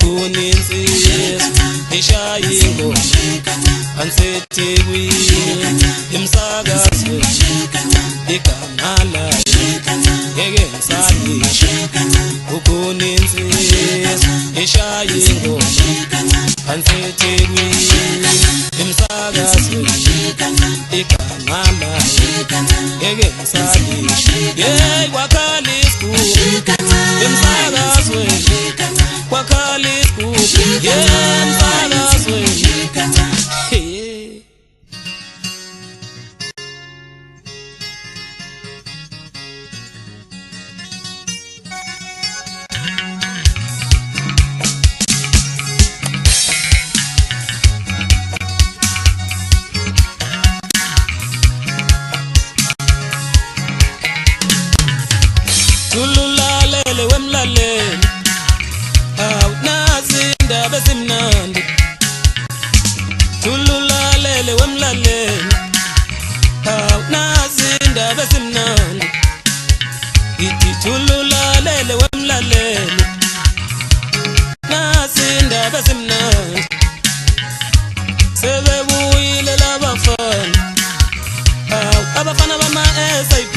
ukuninsi ishayingo anseThekwini imsakazo ikamala ngeke ngisali ukuninsi ishayingo anseThekwini imsakazo ikamala ngeke ngisali hey wakhalisku imsakazo wakhalisku yeah imsakazo hey Tululalele wemlalele awunazinda besimnandi Tululalele wemlalele awunazinda besimnandi Ithi tululalele wemlalele nazinda besimnandi Sebebuyile labafana abafana bama SAP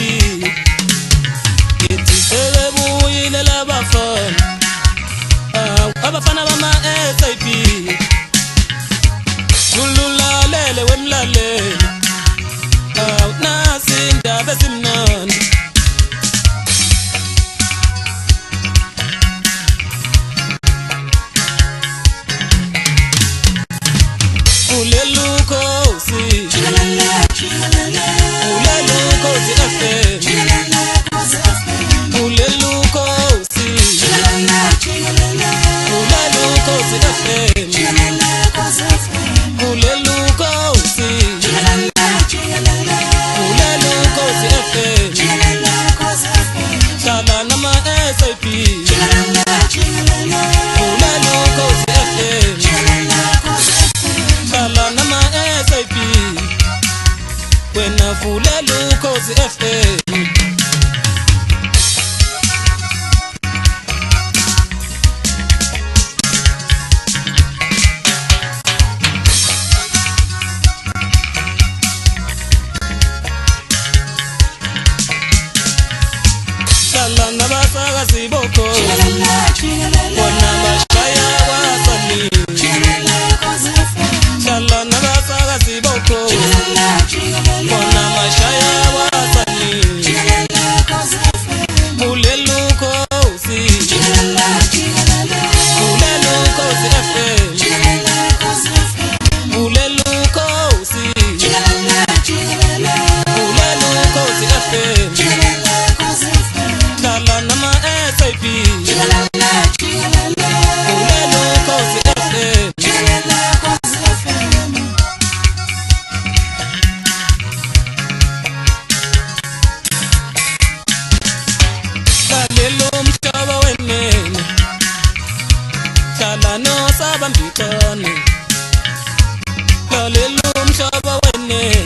Sebebuyile labafana abafana bama SAP Tululalele wemlalele nazinda besimnandi Ulelukhosi Ulelukhosi FM Ulelukhosi Ulelukhosi FM Ulelukhosi Ulelukhosi FM Hlala nama SAP Ulelukhosi FM Hlala nama SAP Wena Ulelukhosi FM Hlala nabasakazi boko Bona bashaya wasani Hlala nabasakazi boko Bona bashaya wasani Ulelukhosi Ulelukhosi FM Ulelukhosi Ulelukhosi FM Hlala nama SAP Ulelukhosi FM Lalelo mhlaba wenene Hlala nosabambikane Lalelo mhlaba wenene